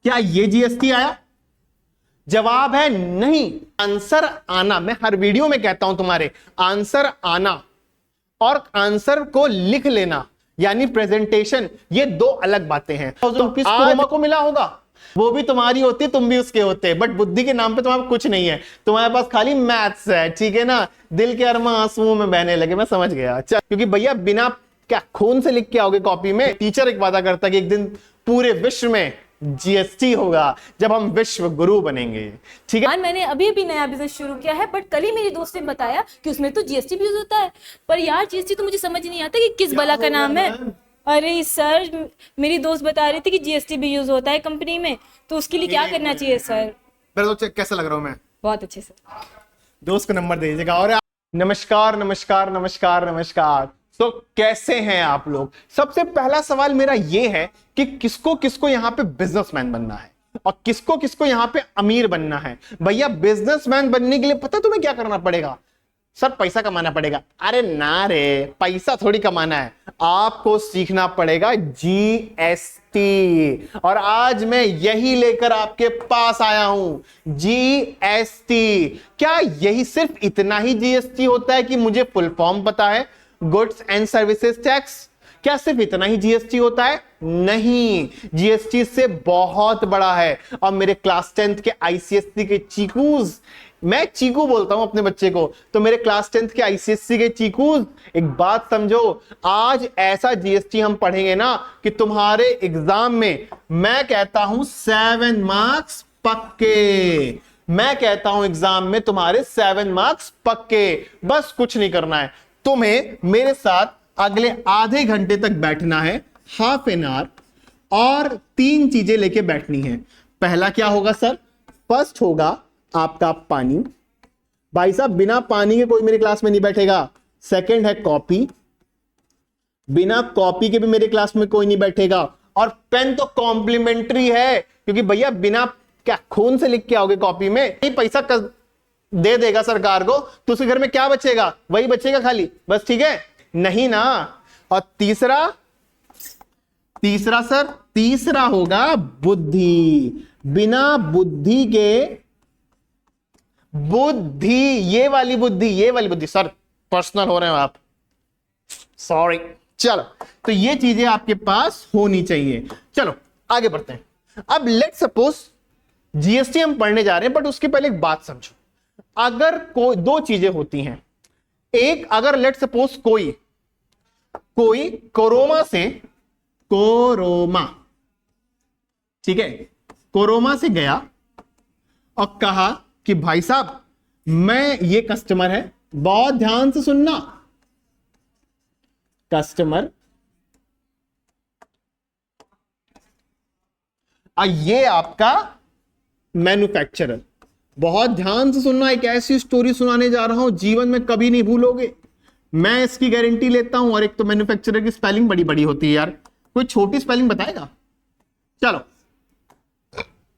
क्या ये जीएसटी आया? जवाब है नहीं। आंसर आना, मैं हर वीडियो में कहता हूं तुम्हारे, आंसर आना और आंसर को लिख लेना यानी प्रेजेंटेशन, ये दो अलग बातें हैं। तो कोरोमा को मिला होगा, वो भी तुम्हारी होती, तुम भी उसके होते, बट बुद्धि के नाम पे तुम्हारे कुछ नहीं है, तुम्हारे पास खाली मैथ्स है, ठीक है ना। दिल के अरमा आंसुओं में बहने लगे, मैं समझ गया। चल, क्योंकि भैया बिना क्या खून से लिख के आओगे कॉपी में। टीचर एक वादा करता है कि एक दिन पूरे विश्व में जीएसटी होगा जब हम विश्व गुरु बनेंगे, ठीक है। मैंने अभी अभी नया बिजनेस शुरू किया है, बट कल ही मेरी दोस्त ने बताया कि उसमें तो जीएसटी भी यूज होता है। पर यार जीएसटी तो मुझे समझ नहीं आता कि किस बला का नाम है। अरे सर, मेरी दोस्त बता रही थी कि जीएसटी भी यूज होता है कंपनी में, तो उसके लिए क्या करना चाहिए सर? मेरा तो कैसा लग रहा हूं मैं? बहुत अच्छे सर। दोस्त को नंबर दे दीजिएगा। और नमस्कार नमस्कार नमस्कार नमस्कार। तो कैसे हैं आप लोग? सबसे पहला सवाल मेरा यह है कि किसको किसको यहां पे बिजनेसमैन बनना है और किसको किसको यहां पे अमीर बनना है। भैया बिजनेसमैन बनने के लिए पता तुम्हें क्या करना पड़ेगा? सर पैसा कमाना पड़ेगा। अरे ना रे, पैसा थोड़ी कमाना है, आपको सीखना पड़ेगा जीएसटी। और आज मैं यही लेकर आपके पास आया हूं, जीएसटी। क्या यही सिर्फ इतना ही जीएसटी होता है कि मुझे फुल फॉर्म पता है, गुड्स एंड सर्विसेज टैक्स? क्या सिर्फ इतना ही जीएसटी होता है? नहीं, जीएसटी से बहुत बड़ा है। और मेरे क्लास 10th के आईसीएससी के चीकूज, मैं चीकू बोलता हूं अपने बच्चे को, तो मेरे क्लास 10th के आईसीएससी के चीकूज, एक बात समझो, आज ऐसा जीएसटी हम पढ़ेंगे ना कि तुम्हारे एग्जाम में मैं कहता हूं 7 मार्क्स पक्के। मैं कहता हूं एग्जाम में तुम्हारे 7 मार्क्स पक्के। बस कुछ नहीं करना है, तुम्हें मेरे साथ अगले आधे घंटे तक बैठना है, हाफ एन आवर, और 3 चीजें लेके बैठनी है। पहला क्या होगा सर? फर्स्ट होगा आपका पानी। भाई साहब बिना पानी के कोई मेरी क्लास में नहीं बैठेगा। सेकंड है कॉपी, बिना कॉपी के भी मेरी क्लास में कोई नहीं बैठेगा। और पेन तो कॉम्प्लीमेंट्री है, क्योंकि भैया बिना क्या खून से लिख के आओगे कॉपी में, नहीं पैसा दे देगा सरकार को, तो उसके घर में क्या बचेगा? वही बचेगा खाली, बस, ठीक है नहीं ना। और तीसरा सर, तीसरा होगा बुद्धि। बिना बुद्धि के, बुद्धि ये वाली बुद्धि सर, पर्सनल हो रहे हो आप, सॉरी। चलो, तो ये चीजें आपके पास होनी चाहिए। चलो आगे बढ़ते हैं। अब लेट सपोज जीएसटी हम पढ़ने जा रहे हैं, बट उसके पहले एक बात समझो। अगर कोई 2 चीजें होती हैं, एक, अगर लेट सपोज कोई कोरोमा, ठीक है, कोरोमा से गया और कहा कि भाई साहब मैं, ये कस्टमर है, बहुत ध्यान से सुनना, कस्टमर, और ये आपका मैन्युफैक्चरर। बहुत ध्यान से सुनना, एक ऐसी स्टोरी सुनाने जा रहा हूं जीवन में कभी नहीं भूलोगे, मैं इसकी गारंटी लेता हूं। और एक तो मैन्युफैक्चरर की स्पेलिंग बड़ी बड़ी होती है यार, कोई छोटी स्पेलिंग बताएगा? चलो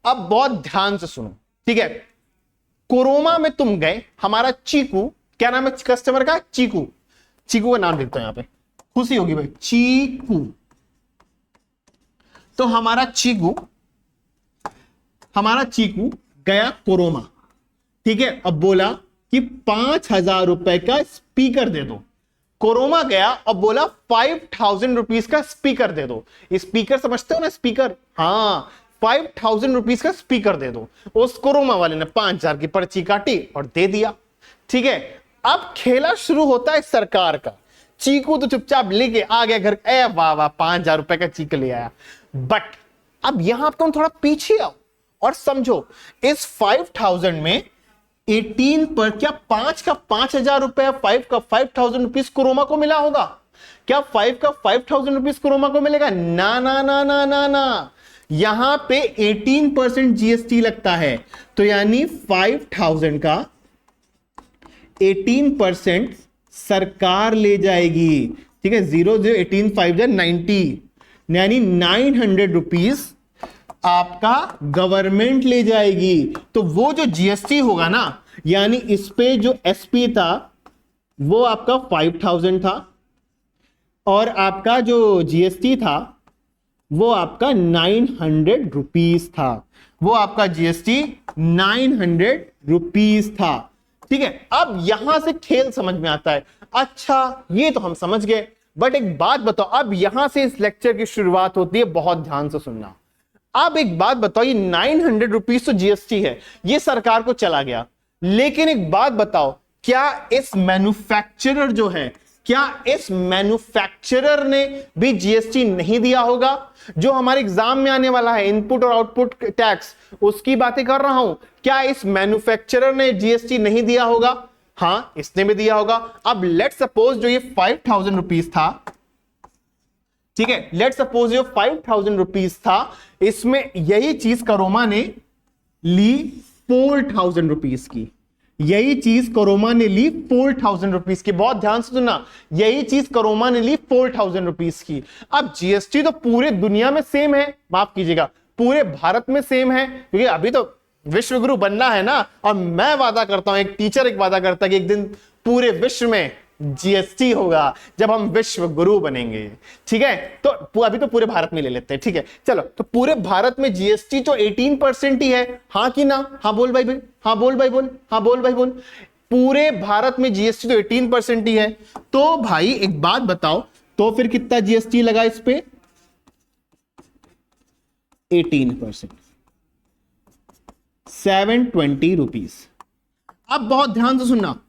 अब बहुत ध्यान से सुनो, ठीक है। कोरोमा में तुम गए, हमारा चीकू, क्या नाम है कस्टमर का? चीकू। चीकू का नाम लिखता हूं यहां पे, खुशी होगी भाई, चीकू। तो हमारा चीकू गया कोरोमा, ठीक है, अब बोला कि 5,000 रुपए का स्पीकर दे दो। कोरोमा गया और बोला 5,000 रुपीज का स्पीकर दे दो। स्पीकर समझते हो ना, स्पीकर, हाँ, 5,000 रुपीज का स्पीकर दे दो। उस कोरोमा वाले ने 5,000 की पर्ची काटी और दे दिया, ठीक है। अब खेला शुरू होता है सरकार का। चीकू तो चुपचाप लेके आ गया घर, ए वाह वाह 5,000 रुपए का चीक ले आया। बट अब यहां तुम थोड़ा पीछे आओ और समझो, इस 5,000 में 18 पर क्या 5 का 5,000 रुपए, 5 का 5,000 रुपीज कोरोमा को मिला होगा? क्या 5 का 5,000 रुपीज कोरोमा को मिलेगा? ना ना ना ना ना ना, यहां पे 18% जीएसटी लगता है। तो यानी 5,000 का 18% सरकार ले जाएगी, ठीक है। 0 0 18 5 90, यानी 900 रुपीज आपका गवर्नमेंट ले जाएगी। तो वो जो जीएसटी होगा ना, यानी इस पे जो एसपी था वो आपका 5,000 था, और आपका जो जीएसटी था वो आपका 900 रुपीज था, वो आपका जीएसटी 900 रुपीज था। ठीक है, अब यहां से खेल समझ में आता है। अच्छा ये तो हम समझ गए, बट एक बात बताओ, अब यहां से इस लेक्चर की शुरुआत होती है, बहुत ध्यान से सुनना। अब एक बात बताओ, ये 900 रुपीज तो जीएसटी है, ये सरकार को चला गया, लेकिन एक बात बताओ, क्या इस मैन्युफैक्चरर जो है, क्या इस मैन्युफैक्चरर ने भी जीएसटी नहीं दिया होगा? जो हमारे एग्जाम में आने वाला है इनपुट और आउटपुट टैक्स, उसकी बातें कर रहा हूं। क्या इस मैन्युफैक्चरर ने जीएसटी नहीं दिया होगा? हाँ, इसने भी दिया होगा। अब लेट सपोज जो ये 5000 रुपीज था, ठीक है, लेट सपोज जो 5000 रुपीज था, इसमें यही चीज करोमा ने ली 4000 रुपीज की, यही चीज करोमा ने ली 4000 रुपीज की। बहुत ध्यान से सुनना, यही चीज करोमा ने ली 4000 रुपीज की। अब जीएसटी तो पूरे दुनिया में सेम है, माफ कीजिएगा पूरे भारत में सेम है, क्योंकि अभी तो विश्व गुरु बनना है ना। और मैं वादा करता हूं, एक टीचर एक वादा करता है कि एक दिन पूरे विश्व में जीएसटी होगा जब हम विश्व गुरु बनेंगे। ठीक है, तो अभी तो पूरे भारत में ले लेते हैं। ठीक है, चलो, तो पूरे भारत में जीएसटी तो 18% ही है, हाँ कि ना? हाँ बोल भाई, हाँ बोल भाई बोल, हाँ बोल भाई बोल। पूरे भारत में जीएसटी तो 18% ही है। तो भाई एक बात बताओ, तो फिर कितना जीएसटी लगा इस पे? 18%, 720 रुपीज। अब बहुत ध्यान से सुनना,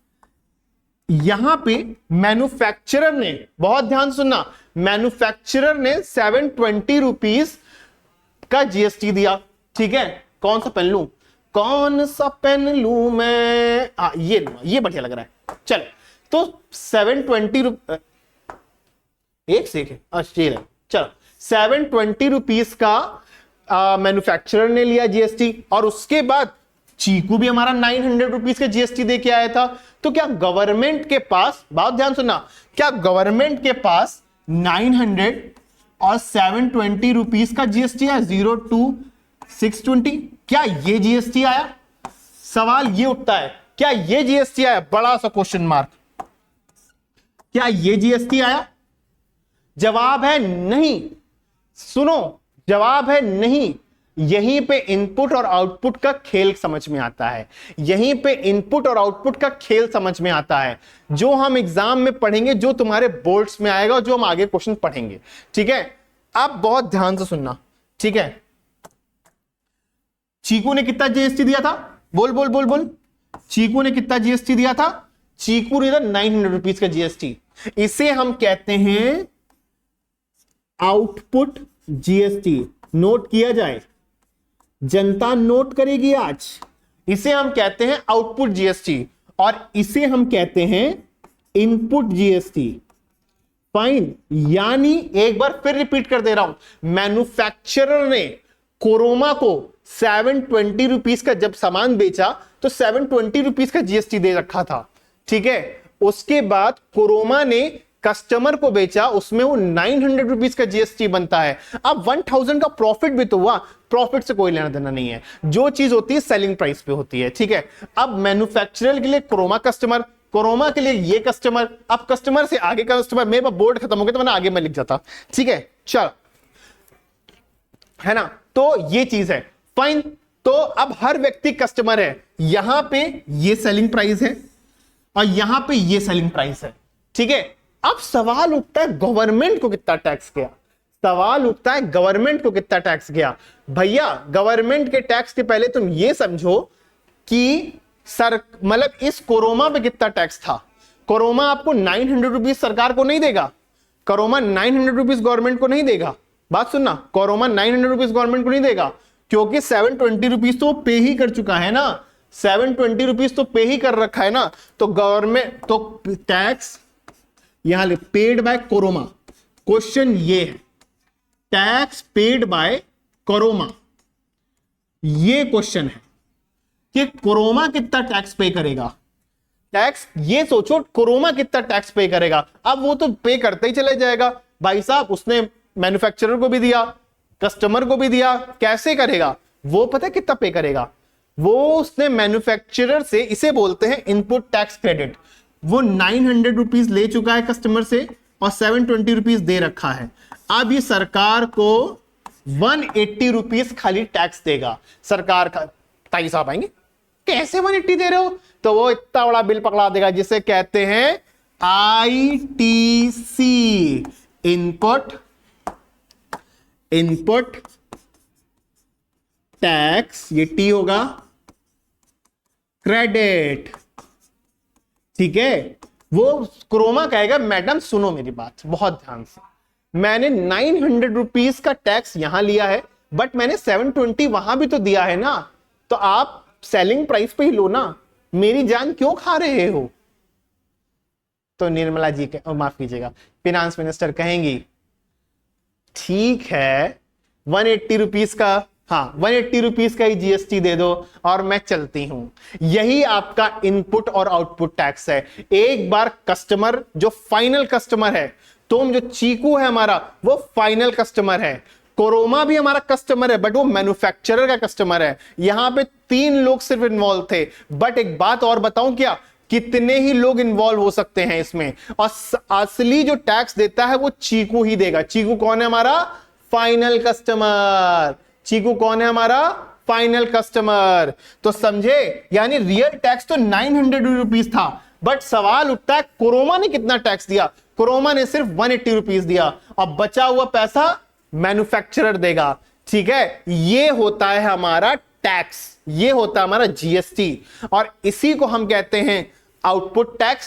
यहां पे मैन्युफैक्चरर ने, बहुत ध्यान सुनना, मैन्युफैक्चरर ने 720 रुपीज का जीएसटी दिया। ठीक है, कौन सा पेन लूं, कौन सा पेन लूं मैं? ये बढ़िया लग रहा है। चल, तो 720 एक सेकेंड, अच्छा चलो, 720 रुपीज का मैन्युफैक्चरर ने लिया जीएसटी, और उसके बाद चीकू भी हमारा 900 रुपीज का जीएसटी दे के आया था। तो क्या गवर्नमेंट के पास, बहुत ध्यान सुनना, क्या गवर्नमेंट के पास 900 और 720 रुपीज का जीएसटी है? 0 to 620, क्या ये जीएसटी आया? सवाल ये उठता है, क्या ये जीएसटी आया? बड़ा सा क्वेश्चन मार्क। क्या ये जीएसटी आया? जवाब है नहीं। सुनो, जवाब है नहीं। यहीं पे इनपुट और आउटपुट का खेल समझ में आता है, यहीं पे इनपुट और आउटपुट का खेल समझ में आता है, जो हम एग्जाम में पढ़ेंगे, जो तुम्हारे बोर्ड्स में आएगा, जो हम आगे क्वेश्चन पढ़ेंगे। ठीक है, अब बहुत ध्यान से सुनना। ठीक है, चीकू ने कितना जीएसटी दिया था? बोल बोल बोल बोल, चीकू ने कितना जीएसटी दिया था? चीकू ने 900 रुपीज का जीएसटी। इसे हम कहते हैं आउटपुट जीएसटी। नोट किया जाए, जनता नोट करेगी आज। इसे हम कहते हैं आउटपुट जीएसटी, और इसे हम कहते हैं इनपुट जीएसटी। फाइन, यानी एक बार फिर रिपीट कर दे रहा हूं, मैन्युफैक्चरर ने कोरोमा को 720 रुपीज का जब सामान बेचा तो 720 रुपीज का जीएसटी दे रखा था। ठीक है, उसके बाद कोरोमा ने कस्टमर को बेचा, उसमें वो 900 रुपीज का जीएसटी बनता है। अब 1000 का प्रॉफिट भी तो हुआ, प्रॉफिट से कोई लेना देना नहीं है, जो चीज होती है सेलिंग प्राइस पे होती है। ठीक है, अब मैन्युफैक्चरर के लिए कोरोमा कस्टमर, कोरोमा के लिए ये कस्टमर, अब कस्टमर से आगे का कस्टमर। मेरे पास बोर्ड खत्म हो गया तो मैंने आगे में लिख जाता। ठीक है, चल, है ना? तो ये चीज है। फाइन, तो अब हर व्यक्ति कस्टमर है। यहां पे ये सेलिंग प्राइस है और यहां पे ये सेलिंग प्राइस है। ठीक है, अब सवाल उठता है गवर्नमेंट को कितना टैक्स गया? सवाल उठता है गवर्नमेंट को कितना टैक्स गया? भैया, गवर्नमेंट के टैक्स के पहले तुम ये समझो कि मतलब इस कोरोमा पे कितना टैक्स था। कोरोमा आपको 900 रुपीज सरकार को नहीं देगा, कोरोमा 900 रुपीज गवर्नमेंट को नहीं देगा। बात सुनना, कोरोमा 900 रुपीज गवर्नमेंट को नहीं देगा, क्योंकि 720 रुपीज तो पे ही कर चुका है ना, 720 रुपीज तो पे ही कर रखा है ना। तो गवर्नमेंट तो टैक्स यहां ले पेड बाय कोरोमा। क्वेश्चन ये है, टैक्स पेड बाय कोरोमा, ये क्वेश्चन है कि कोरोमा कितना टैक्स पे करेगा। टैक्स ये सोचो, कोरोमा कितना टैक्स पे करेगा। अब वो तो पे करते ही चले जाएगा भाई साहब, उसने मैन्युफैक्चरर को भी दिया, कस्टमर को भी दिया, कैसे करेगा वो? पता है कितना पे करेगा वो? उसने मैन्युफैक्चरर से, इसे बोलते हैं इनपुट टैक्स क्रेडिट, वो 900 रुपीज ले चुका है कस्टमर से और 720 रुपीज दे रखा है। अब ये सरकार को 180 रुपीज खाली टैक्स देगा सरकार का। ताई साहब आएंगे, कैसे 180 दे रहे हो? तो वो इतना बड़ा बिल पकड़ा देगा जिसे कहते हैं ITC, इनपुट टैक्स, ये टी होगा, क्रेडिट। ठीक है, वो क्रोमा कहेगा मैडम सुनो मेरी बात बहुत ध्यान से, मैंने 900 रुपीज का टैक्स यहां लिया है, बट मैंने 720 वहां भी तो दिया है ना, तो आप सेलिंग प्राइस पे ही लो ना, मेरी जान क्यों खा रहे हो? तो निर्मला जी माफ कीजिएगा, फिनांस मिनिस्टर कहेंगी ठीक है 180 रुपीज का, हाँ 180 रुपीज का ही जीएसटी दे दो और मैं चलती हूं। यही आपका इनपुट और आउटपुट टैक्स है। एक बार कस्टमर जो फाइनल कस्टमर है, तुम जो चीकू है हमारा वो फाइनल कस्टमर है, कोरोमा भी हमारा कस्टमर है बट वो मैन्युफैक्चरर का कस्टमर है। यहां पे 3 लोग सिर्फ इन्वॉल्व थे, बट एक बात और बताऊं क्या, कितने ही लोग इन्वॉल्व हो सकते हैं इसमें, और असली जो टैक्स देता है वो चीकू ही देगा। चीकू कौन है हमारा? Final customer. चीकू कौन है हमारा? Final customer. तो समझे, यानी रियल टैक्स तो 900 रुपीज था, बट सवाल उठता है कोरोमा ने कितना टैक्स दिया? कोरोमा ने सिर्फ 180 रुपीज दिया, और बचा हुआ पैसा मैन्युफैक्चरर देगा। ठीक है, ये होता है हमारा टैक्स, ये होता है हमारा जीएसटी, और इसी को हम कहते हैं आउटपुट टैक्स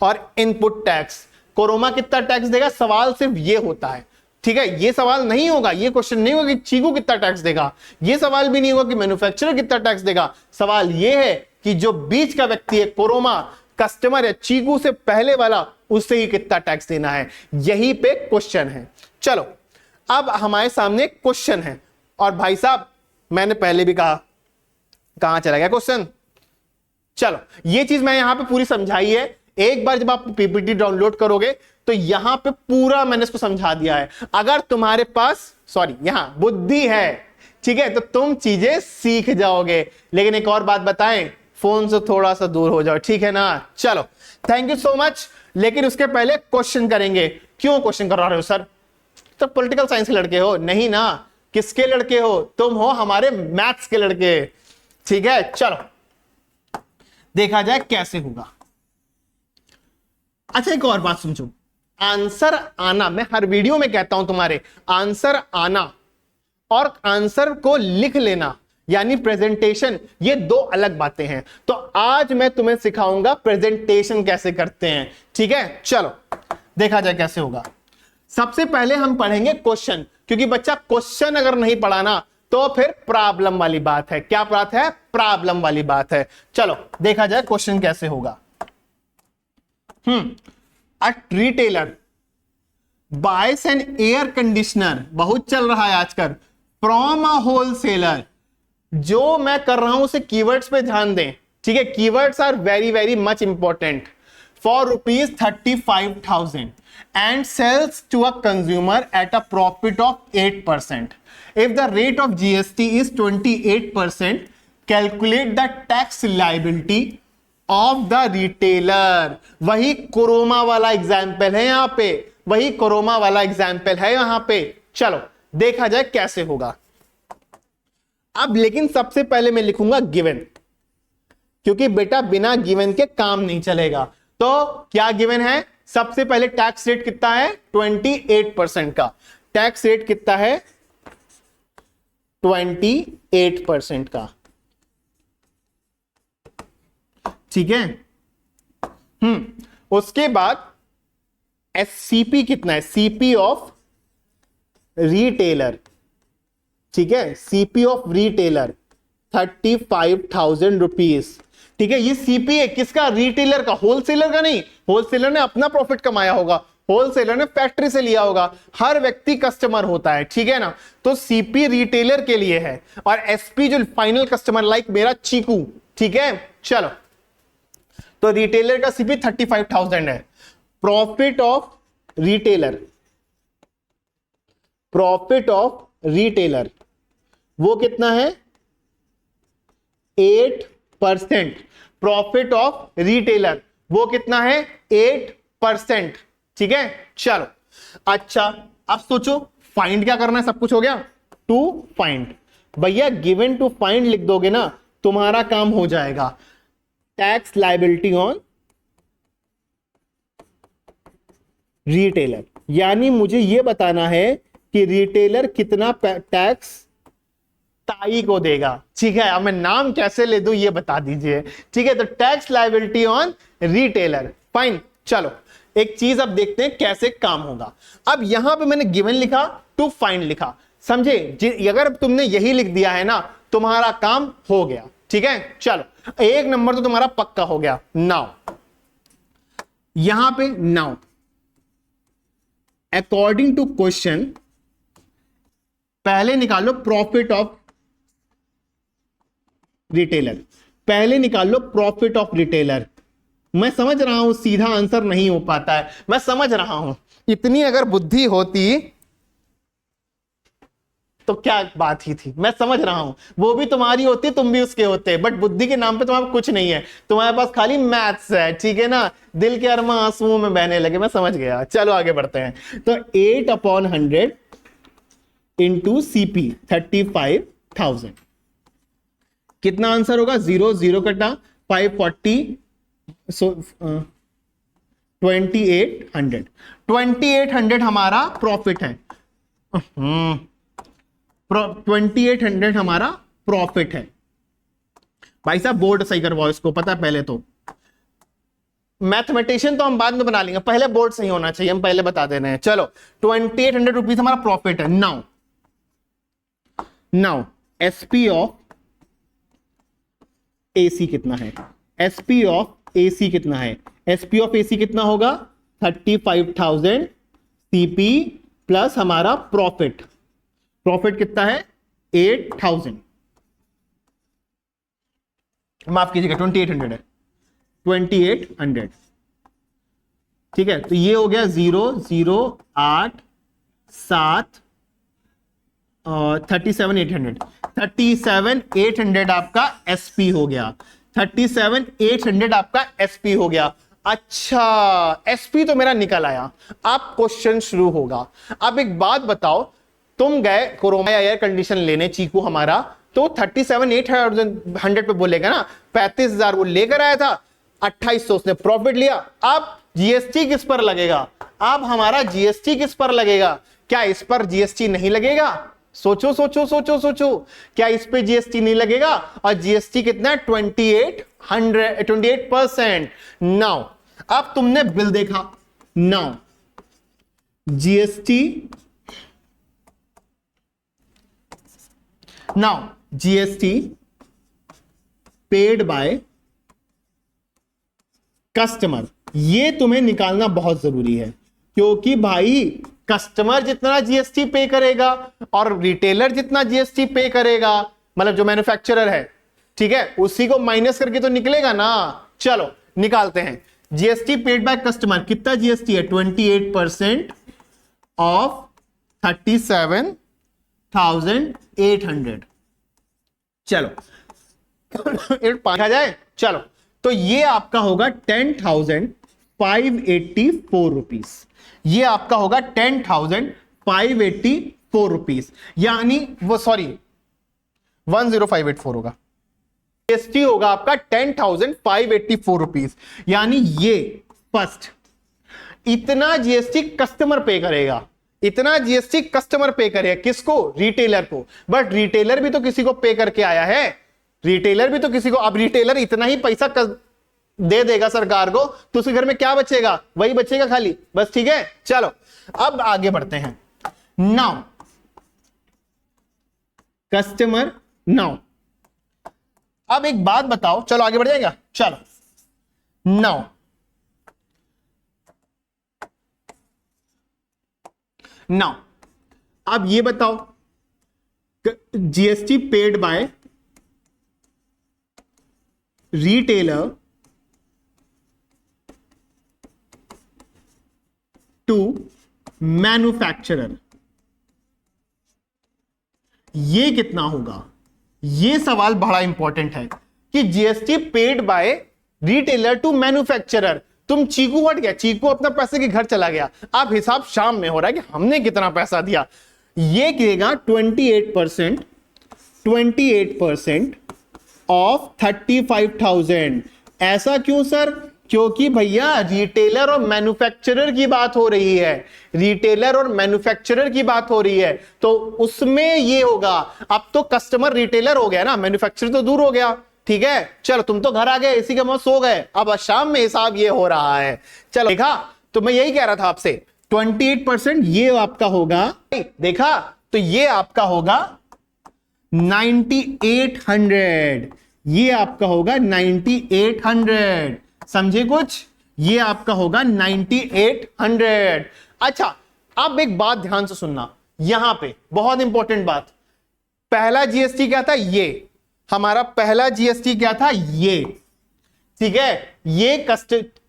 और इनपुट टैक्स। कोरोमा कितना टैक्स देगा, सवाल सिर्फ ये होता है। ठीक है, ये सवाल नहीं होगा, ये क्वेश्चन नहीं होगा कि चीकू कितना टैक्स देगा, ये सवाल भी नहीं होगा कि मैन्युफैक्चरर कितना टैक्स देगा। सवाल ये है कि जो बीच का व्यक्ति है, कोरोमा कस्टमर है, चीकू से पहले वाला, उससे ही कितना टैक्स देना है, यही पे क्वेश्चन है। चलो अब हमारे सामने क्वेश्चन है, और भाई साहब मैंने पहले भी कहा, कहां चला गया क्वेश्चन? चलो ये चीज मैं यहां पे पूरी समझाई है, एक बार जब आप पीपीटी डाउनलोड करोगे तो यहां पे पूरा मैंने इसको समझा दिया है। अगर तुम्हारे पास यहां बुद्धि है, ठीक है, तो तुम चीजें सीख जाओगे। लेकिन एक और बात बताएं, फोन से थोड़ा सा दूर हो जाओ, ठीक है ना? चलो थैंक यू सो मच। लेकिन उसके पहले क्वेश्चन करेंगे। क्यों क्वेश्चन करा रहे हो सर? तो पॉलिटिकल साइंस के लड़के हो? नहीं ना, किसके लड़के हो? तुम हो हमारे मैथ्स के लड़के। ठीक है, चलो देखा जाए कैसे होगा। अच्छा एक और बात समझो, आंसर आना, मैं हर वीडियो में कहता हूं तुम्हारे, आंसर आना और आंसर को लिख लेना यानी प्रेजेंटेशन, ये 2 अलग बातें हैं। तो आज मैं तुम्हें सिखाऊंगा प्रेजेंटेशन कैसे करते हैं। ठीक है, चलो देखा जाए कैसे होगा। सबसे पहले हम पढ़ेंगे क्वेश्चन, क्योंकि बच्चा क्वेश्चन अगर नहीं पढ़ा ना तो फिर प्रॉब्लम वाली बात है। क्या बात है? प्रॉब्लम वाली बात है। चलो देखा जाए क्वेश्चन कैसे होगा। A retailer buys an air conditioner, बहुत चल रहा है आजकल, फ्रॉम अ होलसेलर। जो मैं कर रहा हूं उसे कीवर्ड्स पे ध्यान दें, ठीक है? Keywords are very very much important. For ₹35,000 and sells to a consumer at a profit of 8%. If the rate of GST is 28%, calculate the tax liability of the retailer. वही कोरोमा वाला एग्जाम्पल है यहां पे, वही कोरोमा वाला एग्जाम्पल है यहां पे। चलो देखा जाए कैसे होगा। अब लेकिन सबसे पहले मैं लिखूंगा गिवन, क्योंकि बेटा बिना गिवन के काम नहीं चलेगा। तो क्या गिवन है? सबसे पहले टैक्स रेट कितना है? 28% का। टैक्स रेट कितना है? 28% का। ठीक है, उसके बाद एससीपी कितना है? सीपी ऑफ रिटेलर, ठीक है, सीपी ऑफ रिटेलर 35,000 रुपीज। ठीक है, ये सीपी है किसका? रिटेलर का, होलसेलर का नहीं। होलसेलर ने अपना प्रॉफिट कमाया होगा, होलसेलर ने फैक्ट्री से लिया होगा। हर व्यक्ति कस्टमर होता है, ठीक है ना? तो सीपी रिटेलर के लिए है, और एसपी जो फाइनल कस्टमर, लाइक मेरा चीकू। ठीक है, चलो तो रिटेलर का सीपी 35,000 है। Profit of retailer, profit of retailer वो कितना है? 8%। प्रॉफिट ऑफ रिटेलर वो कितना है? 8%। ठीक है, चलो अच्छा अब सोचो फाइंड क्या करना है। सब कुछ हो गया, टू फाइंड। भैया गिवन टू फाइंड लिख दोगे ना, तुम्हारा काम हो जाएगा। टैक्स लायबिलिटी ऑन रिटेलर, यानी मुझे यह बताना है कि रिटेलर कितना टैक्स ताई को देगा। ठीक है, अब मैं नाम कैसे ले दूं ये बता दीजिए। ठीक है, तो tax liability on retailer, fine. चलो एक चीज अब देखते हैं कैसे काम होगा। अब यहां पे मैंने गिवन लिखा, टू फाइंड लिखा, समझे? अगर तुमने यही लिख दिया है ना, तुम्हारा काम हो गया। ठीक है, चलो एक नंबर तो तुम्हारा पक्का हो गया। नाउ यहां पे नाउ अकॉर्डिंग टू क्वेश्चन पहले निकालो प्रॉफिट ऑफ रिटेलर, पहले निकाल लो प्रॉफिट ऑफ रिटेलर। मैं समझ रहा हूं सीधा आंसर नहीं हो पाता है, मैं समझ रहा हूं। इतनी अगर बुद्धि होती तो क्या बात ही थी, मैं समझ रहा हूं। वो भी तुम्हारी होती, तुम भी उसके होते, बट बुद्धि के नाम पे तुम्हारे कुछ नहीं है, तुम्हारे पास खाली मैथ्स है। ठीक है ना, दिल के अरमा आंसुओं में बहने लगे, मैं समझ गया। चलो आगे बढ़ते हैं। तो 8/100 इंटू CP 35,000, कितना आंसर होगा? 0 0 कटा 540, सो 2800। 2800 हमारा प्रॉफिट है। 2800 हमारा प्रॉफिट है। भाई साहब बोर्ड सही करवाओ इसको, पता है पहले तो। मैथमेटिशियन तो हम बाद में बना लेंगे, पहले बोर्ड सही होना चाहिए, हम पहले बता दे रहे हैं। चलो 2800 रुपीज हमारा प्रॉफिट है। नाउ SP ऑफ AC कितना है? SP ऑफ AC कितना है? SP ऑफ AC कितना होगा? 35,000 CP प्लस हमारा प्रॉफिट। प्रॉफिट कितना है? 8,000, माफ कीजिएगा 2800 है, 2800। ठीक है, तो ये हो गया 0 0 8 7 37,800। 37,800 आपका SP हो गया। 37,800 आपका SP हो गया। अच्छा, SP तो मेरा निकल आया। अब क्वेश्चन शुरू होगा। अब एक बात बताओ, तुम गए कोरोना या एयर कंडीशन लेने चीकू हमारा, तो 37,800 पे बोलेगा ना, 35,000 वो लेकर आया था, 2800 उसने प्रॉफिट लिया। अब GST किस पर लगेगा? अब हमारा GST किस पर लगेगा? क्या इस पर GST नहीं लगेगा? सोचो सोचो सोचो सोचो, क्या इस पे GST नहीं लगेगा? और GST कितना है? 28%। नाउ अब तुमने बिल देखा, now GST paid by customer, ये तुम्हें निकालना बहुत जरूरी है, क्योंकि भाई कस्टमर जितना GST पे करेगा और रिटेलर जितना GST पे करेगा, मतलब जो मैन्युफैक्चरर है, ठीक है, उसी को माइनस करके तो निकलेगा ना। चलो निकालते हैं। GST पेड बाय कस्टमर कितना GST है? 28% ऑफ 37,800। चलो जाए, चलो तो ये आपका होगा 10,584 रुपीज। ये आपका होगा 10,584 रुपीज, यानी वो सॉरी 10584 होगा। GST होगा आपका 10,584 रुपीज, यानी ये फर्स्ट इतना GST कस्टमर पे करेगा। इतना GST कस्टमर पे करेगा किसको? रिटेलर को। बट रिटेलर भी तो किसी को पे करके आया है, रिटेलर भी तो किसी को। अब रिटेलर इतना ही पैसा दे देगा सरकार को, तो उसके घर में क्या बचेगा? वही बचेगा खाली, बस। ठीक है, चलो अब आगे बढ़ते हैं। नाउ कस्टमर, नाउ अब एक बात बताओ, चलो आगे बढ़ जाएगा। चलो नाउ अब ये बताओ, GST paid by retailer to manufacturer, ये कितना होगा? ये सवाल बड़ा इंपॉर्टेंट है कि GST paid by retailer to manufacturer. तुम चीकू हट गया, चीकू अपना पैसे के घर चला गया, अब हिसाब शाम में हो रहा है कि हमने कितना पैसा दिया। ये देगा 28%, 28% ऑफ 35,000। ऐसा क्यों सर? क्योंकि भैया रिटेलर और मैन्युफैक्चरर की बात हो रही है, रिटेलर और मैन्युफैक्चरर की बात हो रही है, तो उसमें ये होगा। अब तो कस्टमर रिटेलर हो गया ना, मैन्युफैक्चरर तो दूर हो गया। ठीक है, चलो तुम तो घर आ गए, इसी के मौत सो गए, अब शाम में हिसाब ये हो रहा है। चलो देखा, तो मैं यही कह रहा था आपसे, 28% ये आपका होगा, देखा, तो ये आपका होगा 9800, ये आपका होगा 9800। समझे कुछ? ये आपका होगा 9800। अच्छा, अब एक बात ध्यान से सुनना, यहां पे बहुत इंपॉर्टेंट बात। पहला जीएसटी क्या था? ये हमारा पहला जीएसटी क्या था? ये, ठीक है, ये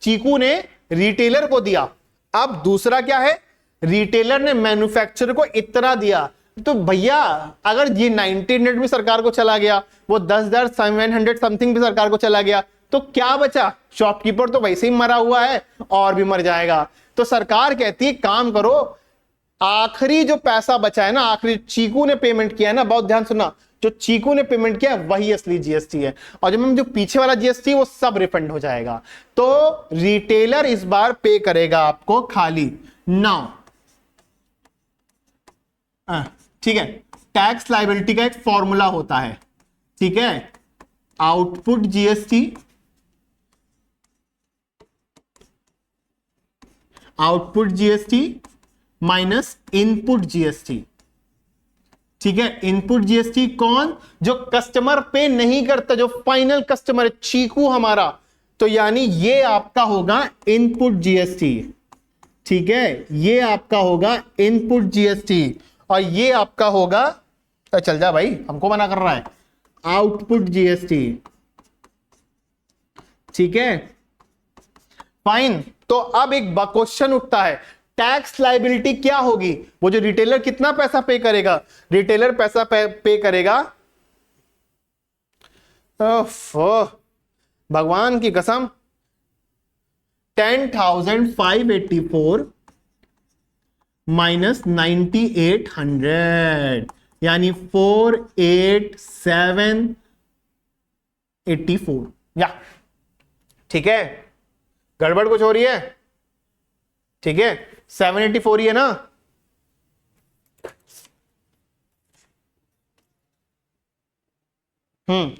चीकू ने रिटेलर को दिया। अब दूसरा क्या है? रिटेलर ने मैन्युफैक्चरर को इतना दिया। तो भैया अगर ये 1900 भी सरकार को चला गया, वो 10,700 समथिंग भी सरकार को चला गया, तो क्या बचा? शॉपकीपर तो वैसे ही मरा हुआ है और भी मर जाएगा। तो सरकार कहती है काम करो, आखिरी जो पैसा बचा है ना, आखिरी चीकू ने पेमेंट किया है ना, बहुत ध्यान सुनना, जो चीकू ने पेमेंट किया है वही असली जीएसटी है, और जो पीछे वाला जीएसटी वो सब रिफंड हो जाएगा। तो रिटेलर इस बार पे करेगा आपको खाली 9। ठीक है, टैक्स लायबिलिटी का एक फॉर्मूला होता है, ठीक है, output GST, output GST minus input GST. ठीक है, इनपुट जीएसटी कौन? जो कस्टमर पे नहीं करता, जो फाइनल कस्टमर है, चीकू हमारा, तो यानी ये आपका होगा इनपुट जीएसटी। ठीक है, ये आपका होगा इनपुट जीएसटी, और ये आपका होगा, चल जा भाई, हमको मना कर रहा है, आउटपुट जीएसटी। ठीक है, फाइन। तो अब एक क्वेश्चन उठता है, टैक्स लायबिलिटी क्या होगी? वो जो रिटेलर कितना पैसा पे करेगा? रिटेलर पैसा पे करेगा, भगवान की कसम, 10,584 माइनस 9800, यानी 48784। या ठीक है, गड़बड़ कुछ हो रही है? ठीक है, 784 ही है ना?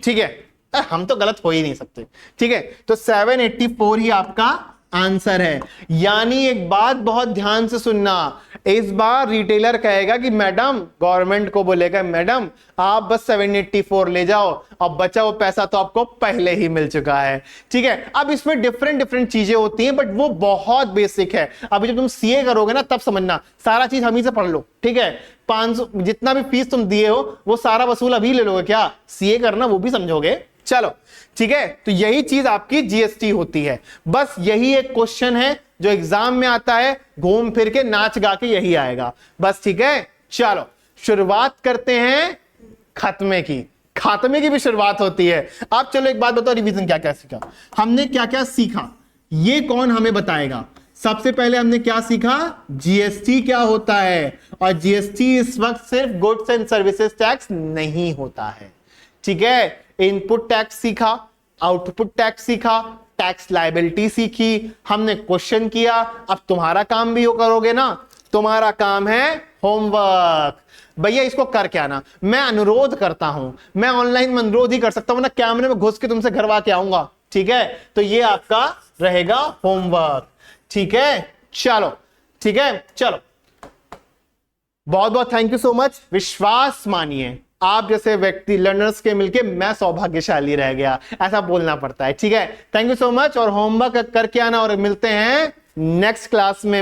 ठीक है, हम तो गलत हो ही नहीं सकते। ठीक है, तो 784 ही आपका आंसर है। यानी एक बात बहुत ध्यान से सुनना, इस बार रिटेलर कहेगा कि मैडम, गवर्नमेंट को बोलेगा मैडम आप बस 784 ले जाओ, अब बचा वो पैसा तो आपको पहले ही मिल चुका है। ठीक है, अब इसमें डिफरेंट डिफरेंट चीजें होती हैं, बट वो बहुत बेसिक है। अभी जब तुम सीए करोगे ना, तब समझना, सारा चीज हम ही से पढ़ लो। ठीक है, 500 जितना भी फीस तुम दिए हो वो सारा वसूल अभी ले लोगे क्या? सीए करना वो भी समझोगे। चलो ठीक है, तो यही चीज आपकी जीएसटी होती है। बस यही एक क्वेश्चन है जो एग्जाम में आता है, घूम फिर के नाच गा के यही आएगा बस। ठीक है, चलो शुरुआत करते हैं खात्मे की। खात्मे की भी शुरुआत होती है। अब चलो एक बात बताओ, रिवीजन क्या क्या सीखा हमने, क्या क्या सीखा ये कौन हमें बताएगा? सबसे पहले हमने क्या सीखा? जीएसटी क्या होता है, और जीएसटी इस वक्त सिर्फ गुड्स एंड सर्विसेज टैक्स नहीं होता है। ठीक है, इनपुट टैक्स सीखा, आउटपुट टैक्स सीखा, टैक्स लायबिलिटी सीखी, हमने क्वेश्चन किया। अब तुम्हारा काम भी हो करोगे ना, तुम्हारा काम है होमवर्क। भैया इसको कर क्या ना, मैं अनुरोध करता हूं, मैं ऑनलाइन में अनुरोध ही कर सकता हूं ना, कैमरे में घुस के तुमसे घरवा के आऊंगा। ठीक है, तो ये आपका रहेगा होमवर्क। ठीक है, चलो ठीक है, चलो बहुत बहुत थैंक यू सो मच। विश्वास मानिए, आप जैसे व्यक्ति लर्नर्स के मिलके मैं सौभाग्यशाली रह गया, ऐसा बोलना पड़ता है। ठीक है, थैंक यू सो मच, और होमवर्क करके आना, और मिलते हैं नेक्स्ट क्लास में।